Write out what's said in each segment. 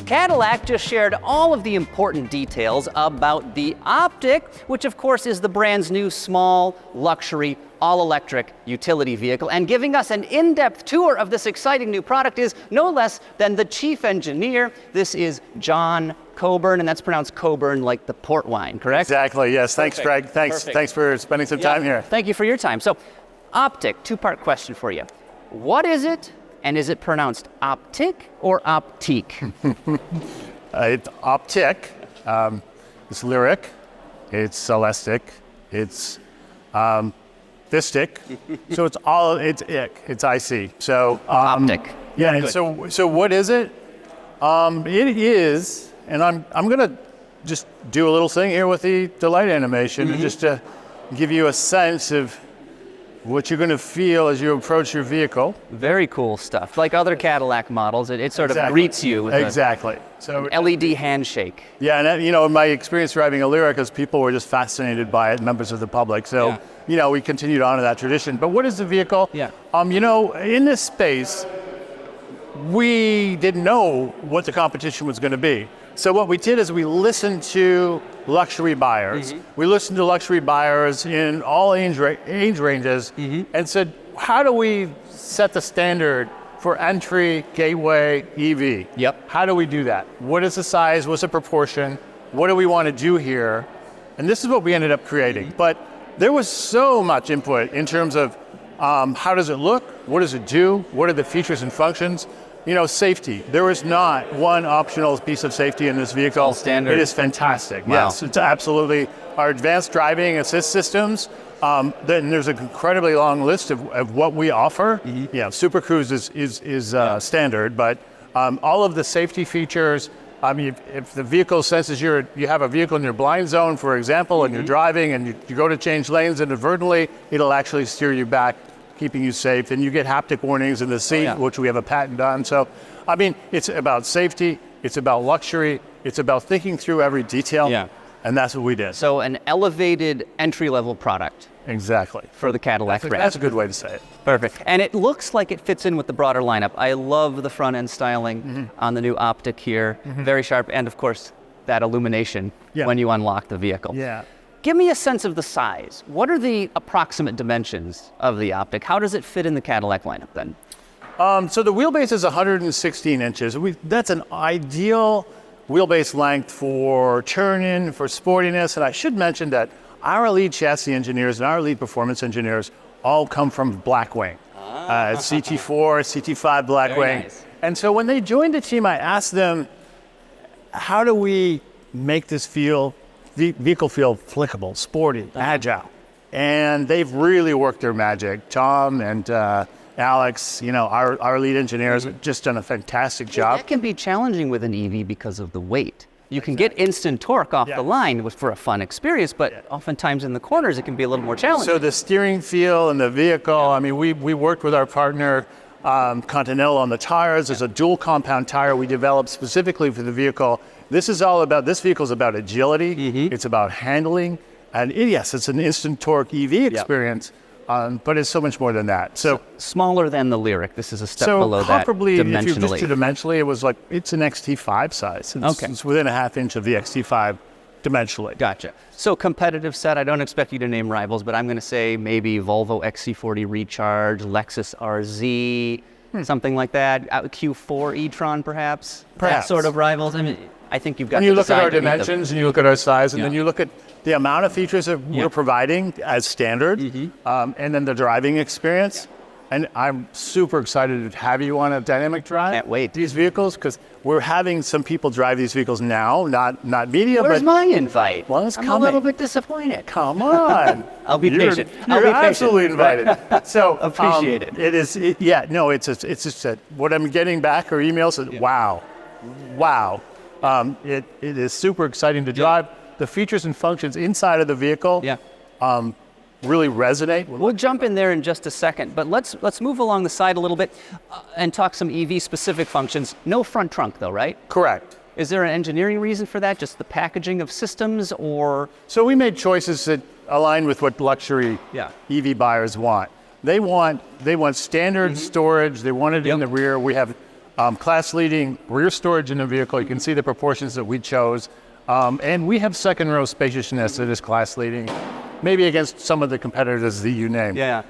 Cadillac just shared all of the important details about the Optiq, which of course is the brand's new small, luxury, all-electric utility vehicle. And giving us an in-depth tour of this exciting new product is no less than the chief engineer. This is John Cockburn, and that's pronounced Cockburn like the port wine, correct? Exactly, yes. Perfect. Thanks, Greg. Thanks for spending some time here. Thank you for your time. So, Optiq, two-part question for you. What is it, and is it pronounced Optiq or Optiq? It's Optiq. It's Lyriq. It's Escalade. It's Vistic. So it's IC. It's IC. So Optiq. Yeah. So what is it? It is, and I'm gonna just do a little thing here with the light animation, just to give you a sense of what you're going to feel as you approach your vehicle. Very cool stuff. Like other Cadillac models, it sort of greets you with so an LED handshake. Yeah, and in my experience driving a Lyriq is people were just fascinated by it, members of the public. So, we continued on to that tradition. But what is the vehicle? Yeah. In this space, we didn't know what the competition was going to be. So what we did is we listened to luxury buyers. We listened to luxury buyers in all age ranges and said, how do we set the standard for entry, gateway, EV? Yep. How do we do that? What is the size? What's the proportion? What do we want to do here? And this is what we ended up creating. But there was so much input in terms of how does it look? What does it do? What are the features and functions? Safety. There is not one optional piece of safety in this vehicle. All standard. It is fantastic. Wow. Yes, it's absolutely. Our advanced driving assist systems, then there's an incredibly long list of what we offer. Yeah, Super Cruise is standard, but all of the safety features, if the vehicle senses you have a vehicle in your blind zone, for example, and you're driving and you go to change lanes inadvertently, it'll actually steer you back, keeping you safe, and you get haptic warnings in the seat, which we have a patent on. So, it's about safety, it's about luxury, it's about thinking through every detail, and that's what we did. So an elevated entry-level product. Exactly. For the Cadillac brand. That's a good way to say it. Perfect. And it looks like it fits in with the broader lineup. I love the front-end styling on the new Optiq here. Very sharp, and of course, that illumination when you unlock the vehicle. Yeah. Give me a sense of the size. What are the approximate dimensions of the Optiq? How does it fit in the Cadillac lineup then? So the wheelbase is 116 inches. That's an ideal wheelbase length for turn-in, for sportiness. And I should mention that our lead chassis engineers and our lead performance engineers all come from Blackwing. CT4, CT5 Blackwing. Nice. And so when they joined the team, I asked them, how do we make this vehicle feel flickable, sporty, agile? And they've really worked their magic. Tom and Alex, our lead engineers, have just done a fantastic job. That can be challenging with an EV because of the weight. You can get instant torque off the line for a fun experience, but oftentimes in the corners it can be a little more challenging. So the steering feel and the vehicle, we worked with our partner Continental on the tires. There's a dual compound tire we developed specifically for the vehicle. This vehicle is about agility, it's about handling, and it's an instant torque EV experience, but it's so much more than that. So smaller than the Lyriq. This is a step below that dimensionally. If you just dimensionally, it's an XT5 size. It's within a half inch of the XT5 dimensionally. Gotcha. So competitive set, I don't expect you to name rivals, but I'm going to say maybe Volvo XC40 Recharge, Lexus RZ, something like that. Q4 e-tron perhaps? That sort of rivals. I think you've got to you look at our dimensions and you look at our size and then you look at the amount of features that we're providing as standard and then the driving experience. And I'm super excited to have you on a dynamic drive. Can't wait. These vehicles, because we're having some people drive these vehicles now, not media. Where's my invite? Well, it's I'm a little bit disappointed. Come on. I'll be patient. You're absolutely invited. So appreciate it. It's just that what I'm getting back or emails is wow. It is super exciting to drive. The features and functions inside of the vehicle really resonate. We'll jump in there in just a second, but let's move along the side a little bit and talk some EV specific functions. No front trunk though, right? Correct. Is there an engineering reason for that? Just the packaging of systems, or? So we made choices that align with what luxury EV buyers want. They want standard storage. They want it in the rear. We have Class-leading rear storage in the vehicle. You can see the proportions that we chose. And we have second-row spaciousness that is class-leading, maybe against some of the competitors that you named. Yeah.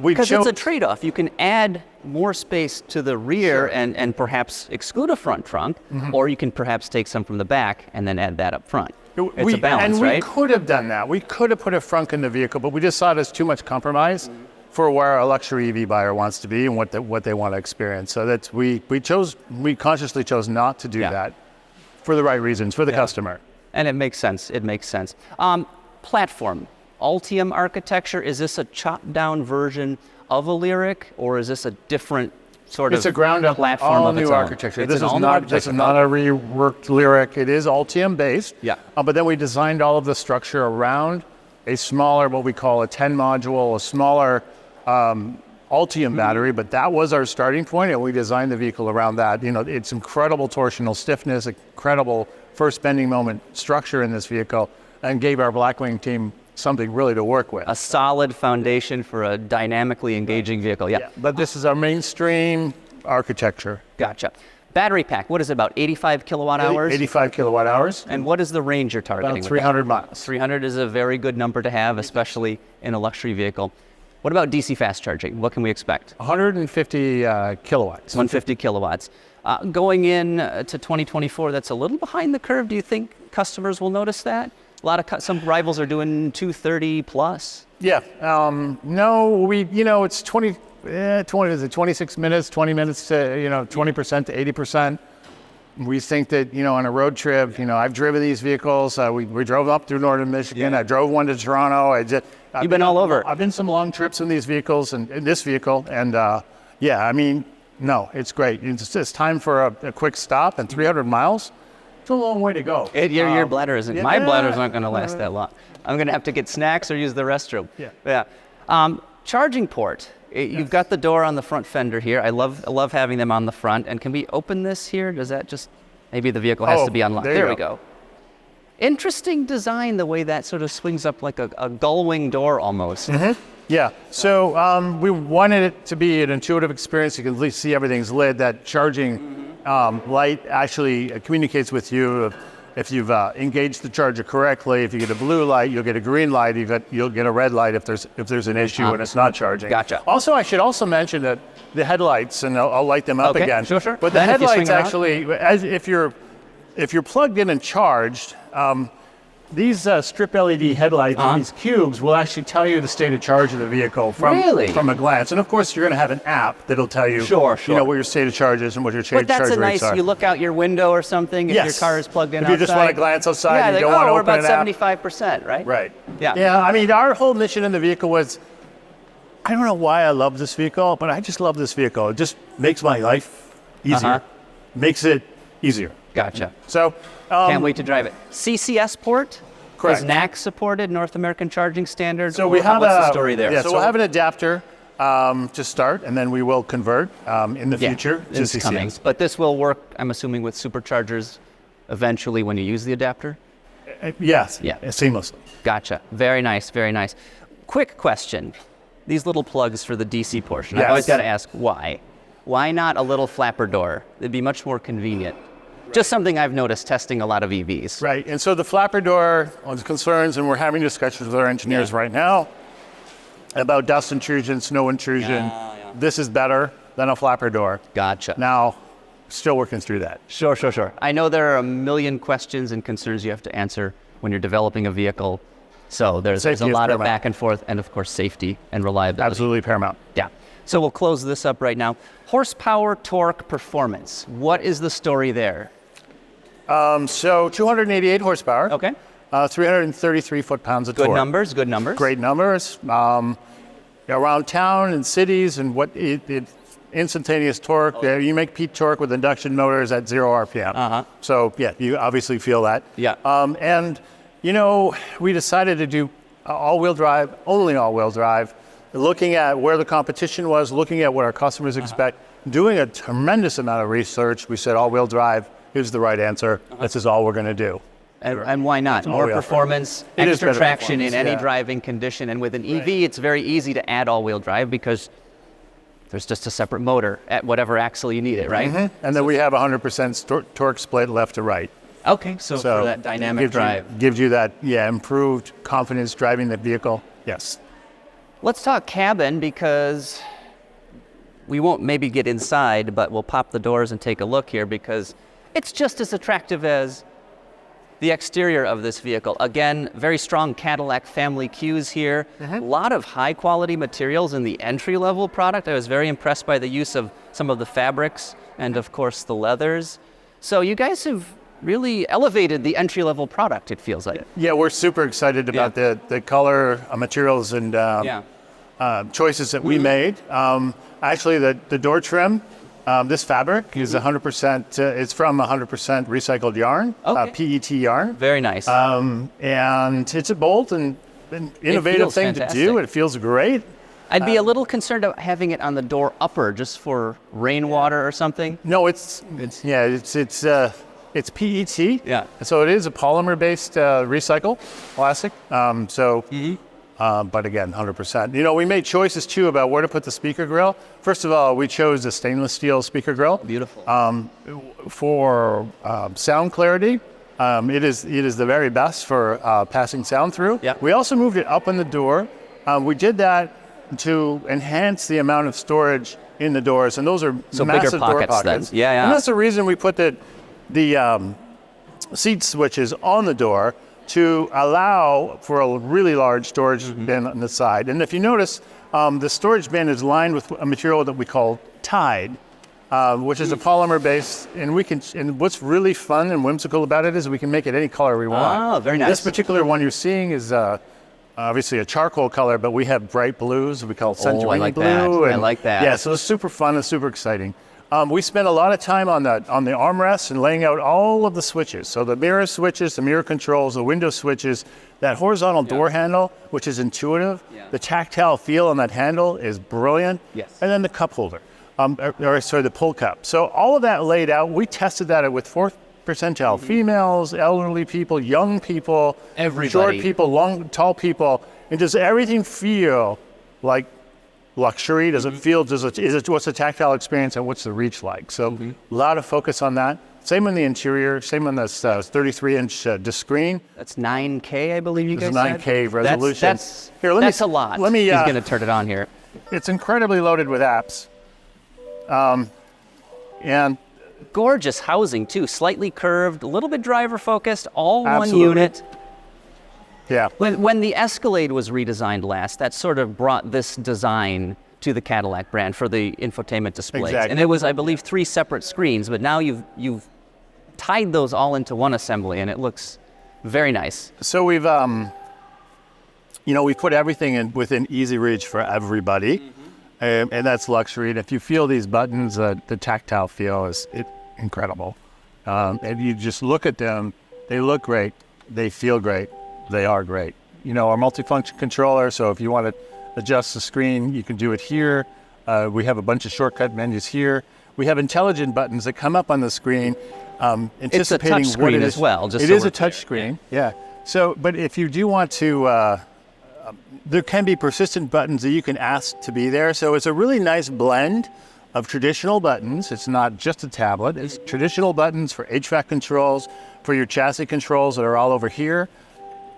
Because it's a trade-off. You can add more space to the rear and perhaps exclude a front trunk, or you can perhaps take some from the back and then add that up front. It's a balance, right? And we could have done that. We could have put a frunk in the vehicle, but we just saw it as too much compromise for where a luxury EV buyer wants to be and what they want to experience. So that's we consciously chose not to do that for the right reasons, for the customer. And it makes sense. It makes sense. Platform, Ultium architecture. Is this a chopped down version of a Lyriq, or is this a different sort of It's a ground up platform all of its new own? architecture. This is not a reworked Lyriq. It is Ultium based. Yeah. But then we designed all of the structure around a smaller, what we call a 10 module, a smaller Ultium battery, but that was our starting point, and we designed the vehicle around that. You know, it's incredible torsional stiffness, incredible first bending moment structure in this vehicle, and gave our Blackwing team something really to work with. A solid foundation for a dynamically engaging vehicle. Yeah. But this is our mainstream architecture. Gotcha. Battery pack, what is it, about 85 kilowatt hours? 85 kilowatt hours. And what is the range you're targeting? About 300 miles. 300 is a very good number to have, especially in a luxury vehicle. What about DC fast charging? What can we expect? 150 kilowatts. 150 kilowatts. Going in to 2024, that's a little behind the curve. Do you think customers will notice that? A lot of some rivals are doing 230 plus. Yeah. No, it's 26 minutes, 20 minutes to 20% to 80%. We think that on a road trip, I've driven these vehicles. We drove up through northern Michigan. Yeah. I drove one to Toronto. You've been all over. I've been some long trips in these vehicles and in this vehicle, and no, it's great. It's time for a quick stop, and 300 miles. It's a long way to go. Your bladder isn't. My bladder's not going to last that long. I'm going to have to get snacks or use the restroom. Yeah. Charging port. You've got the door on the front fender here. I love having them on the front. And can we open this here? Does that just maybe the vehicle has to be unlocked? There we go. Interesting design, the way that sort of swings up like a gull wing door almost. Mm-hmm. Yeah. So we wanted it to be an intuitive experience. You can at least see everything's lit. That charging light actually communicates with you if you've engaged the charger correctly. If you get a blue light, you'll get a green light. You'll get a red light if there's an issue and it's not charging. Gotcha. Also, I should also mention that the headlights, and I'll light them up again. Sure. But the headlights actually, if you're plugged in and charged, these strip LED headlights, these cubes, will actually tell you the state of charge of the vehicle from a glance. And of course, you're going to have an app that'll tell you, what your state of charge is and what your charge rates are. But that's you look out your window or something if your car is plugged in outside. If you just want to glance outside, you don't want to open an app. We're about 75%, right? Right. Yeah. Yeah. I mean, our whole mission in the vehicle was, I don't know why I love this vehicle, but I just love this vehicle. It just makes my life easier. Makes it easier. Gotcha. So can't wait to drive it. CCS port. Correct. Is NAC supported, North American Charging Standard? So we have what's the story there? Yeah, so we'll have an adapter to start, and then we will convert in the future to CCS. Coming. But this will work, I'm assuming, with superchargers eventually when you use the adapter? Yes. Yeah. Seamlessly. Gotcha. Very nice. Very nice. Quick question. These little plugs for the DC portion. Yes. I always got to ask why. Why not a little flapper door? It'd be much more convenient. Just something I've noticed testing a lot of EVs. Right, and so the flapper door was concerns, and we're having discussions with our engineers right now about dust intrusion, snow intrusion. This is better than a flapper door. Gotcha. Now, still working through that. Sure. I know there are a million questions and concerns you have to answer when you're developing a vehicle. So there's a lot of back and forth, and of course safety and reliability. Absolutely paramount. Yeah. So we'll close this up right now. Horsepower, torque, performance. What is the story there? So 288 horsepower. Okay. 333 foot-pounds of torque. Good numbers. Great numbers. Around town and cities, and instantaneous torque. You make peak torque with induction motors at 0 RPM. So you obviously feel that. Yeah. And we decided to do all-wheel drive, only all-wheel drive. Looking at where the competition was, looking at what our customers expect, doing a tremendous amount of research. We said all-wheel drive is the right answer. This is all we're going to do. And why not? More performance, extra traction in any driving condition. And with an EV, it's very easy to add all-wheel drive because There's just a separate motor at whatever axle you need it, right? Mm-hmm. And then we have 100% torque split left to right. Okay, so for that dynamic drive. Gives you that, improved confidence driving the vehicle. Yes. Let's talk cabin, because we won't maybe get inside, but we'll pop the doors and take a look here, because it's just as attractive as the exterior of this vehicle. Again, very strong Cadillac family cues here. A lot of high quality materials in the entry-level product. I was very impressed by the use of some of the fabrics and of course the leathers. So you guys have really elevated the entry-level product, it feels like. Yeah, we're super excited about the color, materials, and choices that we made. Actually, the door trim, this fabric is 100%, it's from 100% recycled yarn, PET yarn. Very nice. And it's a bold and innovative thing to do. It feels great. I'd be a little concerned about having it on the door upper just for rainwater or something. No, it's PET. Yeah. So it is a polymer-based recycle plastic. But again, 100%. You know, we made choices too about where to put the speaker grill. First of all, we chose a stainless steel speaker grill. Beautiful. For sound clarity, it is the very best for passing sound through. Yeah. We also moved it up in the door. We did that to enhance the amount of storage in the doors, and those are massive door pockets. Then. Yeah. And that's the reason we put the seat switches on the door, to allow for a really large storage bin on the side. And if you notice, the storage bin is lined with a material that we call Tide, which is a polymer base. And what's really fun and whimsical about it is we can make it any color we want. Oh, very nice. This particular one you're seeing is obviously a charcoal color, but we have bright blues. We call it Century Blue. I like that. Yeah, so it's super fun and super exciting. We spent a lot of time on the armrests and laying out all of the switches. So the mirror switches, the mirror controls, the window switches, that horizontal door handle, which is intuitive. Yeah. The tactile feel on that handle is brilliant. Yes. And then the cup holder, the pull cup. So all of that laid out. We tested that with fourth percentile females, elderly people, young people, everybody, short people, tall people. And does everything feel like luxury? Does it feel, what's the tactile experience and what's the reach like? So a lot of focus on that. Same on the interior, same on this 33-inch disc screen. That's 9K, I believe you guys said? It's 9K resolution. That's a lot. He's going to turn it on here. It's incredibly loaded with apps. And gorgeous housing too, slightly curved, a little bit driver focused, all one unit. Yeah. When the Escalade was redesigned last, that sort of brought this design to the Cadillac brand for the infotainment displays. Exactly. And it was, I believe, 3 separate screens, but now you've tied those all into one assembly, and it looks very nice. So we've put everything within easy reach for everybody, and that's luxury. And if you feel these buttons, the tactile feel is incredible. And you just look at them, they look great, they feel great. They are great. You know, our multifunction controller, so if you want to adjust the screen, you can do it here. We have a bunch of shortcut menus here. We have intelligent buttons that come up on the screen, anticipating it's a touch screen as well. It is a touch screen, yeah. So, but if you do want to, there can be persistent buttons that you can ask to be there. So it's a really nice blend of traditional buttons. It's not just a tablet. It's traditional buttons for HVAC controls, for your chassis controls that are all over here.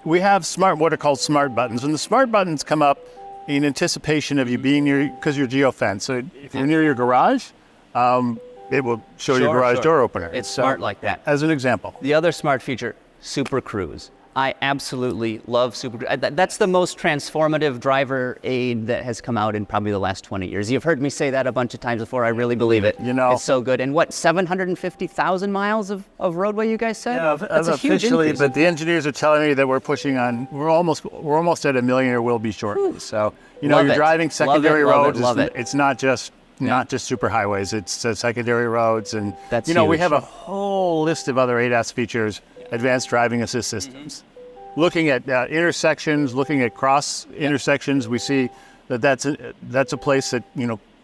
We have what are called smart buttons, and the smart buttons come up in anticipation of you being near, because you're geofenced. So if you're near your garage, it will show your garage door opener. It's smart like that. As an example. The other smart feature, Super Cruise. I absolutely love Super Cruise. That's the most transformative driver aid that has come out in probably the last 20 years. You've heard me say that a bunch of times before. I really believe it. You know, it's so good. And what, 750,000 miles of roadway, you guys said? Yeah, that's a huge increase. But the engineers are telling me that we're pushing on. We're almost at 1 million, or will be shortly. So you're driving secondary roads. It's not just super highways. It's secondary roads, and that's we have a whole list of other ADAS features. Advanced driving assist systems. Looking at intersections, looking at cross intersections, we see that's a place that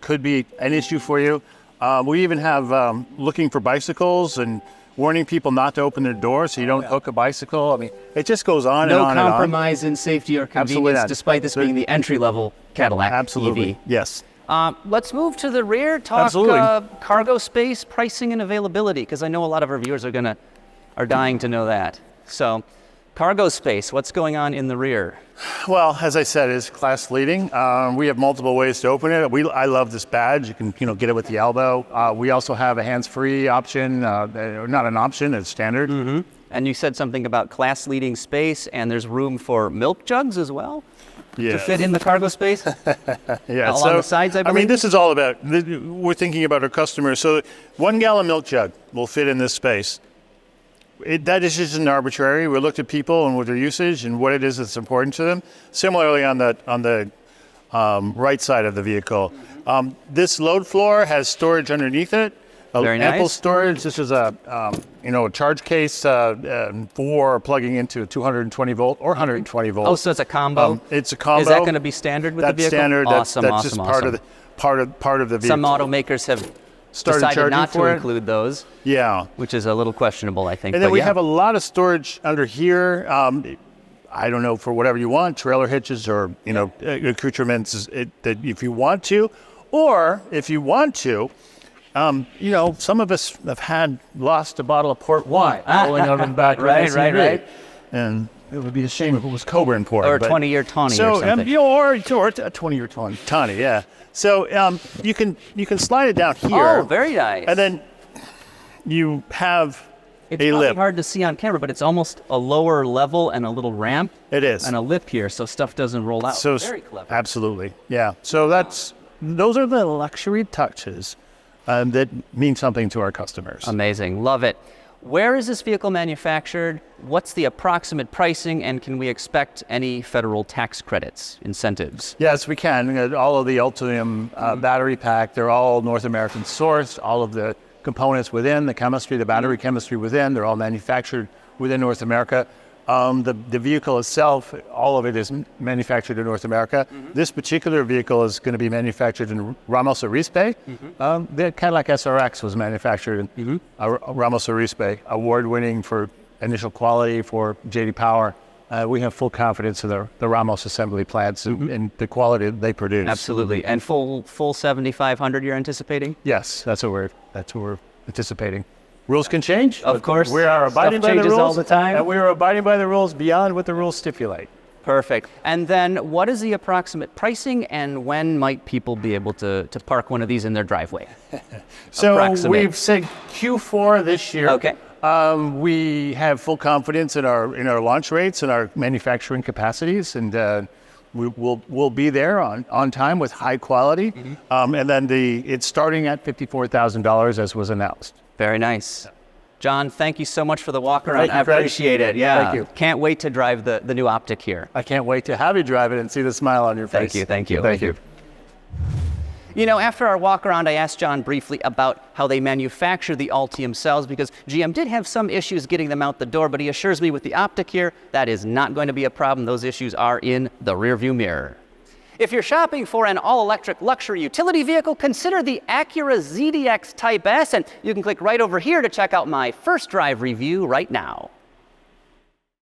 could be an issue for you. We even have looking for bicycles and warning people not to open their doors so you don't hook a bicycle. I mean, it just goes on and on. No compromise in safety or convenience, despite this being the entry-level Cadillac EV. Yes. Let's move to the rear, talk cargo space, pricing, and availability, because I know a lot of our viewers are dying to know that. So, cargo space, what's going on in the rear? Well, as I said, it's class leading. We have multiple ways to open it. I love this badge. You can get it with the elbow. We also have a hands-free option, not an option, it's standard. Mm-hmm. And you said something about class leading space, and there's room for milk jugs as well? To fit in the cargo space? Yeah, along the sides, I believe? I mean, this is all about, we're thinking about our customers. So 1 gallon milk jug will fit in this space. That is just an arbitrary. We looked at people and what their usage and what it is that's important to them. Similarly, on the right side of the vehicle, this load floor has storage underneath it. Very nice. Ample storage. This is a charge case for plugging into a 220 volt or 120 volt. Oh, so it's a combo. It's a combo. Is that going to be standard with the vehicle? That's standard. Awesome, that's awesome, just awesome. part of the vehicle. Some automakers have decided not to include those. Yeah. Which is a little questionable, I think. And then we have a lot of storage under here. I don't know, for whatever you want, trailer hitches or accoutrements that if you want to, or if you want to. Some of us have lost a bottle of port wine rolling out in the back. Right. And it would be a shame if it was Cockburn port. Or a 20-year tawny or something. Or a 20-year tawny, yeah. So you can slide it down here. Oh, very nice. And then you have it's a lip. It's hard to see on camera, but it's almost a lower level and a little ramp. It is. And a lip here, so stuff doesn't roll out. So very clever. Absolutely, yeah. So those are the luxury touches that mean something to our customers. Amazing, love it. Where is this vehicle manufactured? What's the approximate pricing, and can we expect any federal tax credits, incentives? Yes, we can. All of the Ultium battery pack, they're all North American sourced. All of the components within, the chemistry, the battery chemistry within, they're all manufactured within North America. The vehicle itself, all of it is manufactured in North America. This particular vehicle is going to be manufactured in Ramos Arizpe. The Cadillac SRX was manufactured in Ramos Arizpe, award-winning for initial quality for J.D. Power. We have full confidence in the Ramos assembly plants and the quality that they produce. Absolutely. And full 7,500 you're anticipating? Yes, that's what we're anticipating. Rules can change. Of course. We are abiding by the rules all the time. And we are abiding by the rules beyond what the rules stipulate. Perfect. And then what is the approximate pricing, and when might people be able to park one of these in their driveway? So we've said Q4 this year. Okay. We have full confidence in our launch rates and our manufacturing capacities, and we'll be there on time with high quality. And then it's starting at $54,000 as was announced. Very nice. John, thank you so much for the walk around. Thank you, I appreciate it. Yeah. Thank you. Can't wait to drive the new Optiq here. I can't wait to have you drive it and see the smile on your face. Thank you. Thank you. After our walk around, I asked John briefly about how they manufacture the Ultium cells, because GM did have some issues getting them out the door, but he assures me with the Optiq here, that is not going to be a problem. Those issues are in the rearview mirror. If you're shopping for an all-electric luxury utility vehicle, consider the Acura ZDX Type S, and you can click right over here to check out my first drive review right now.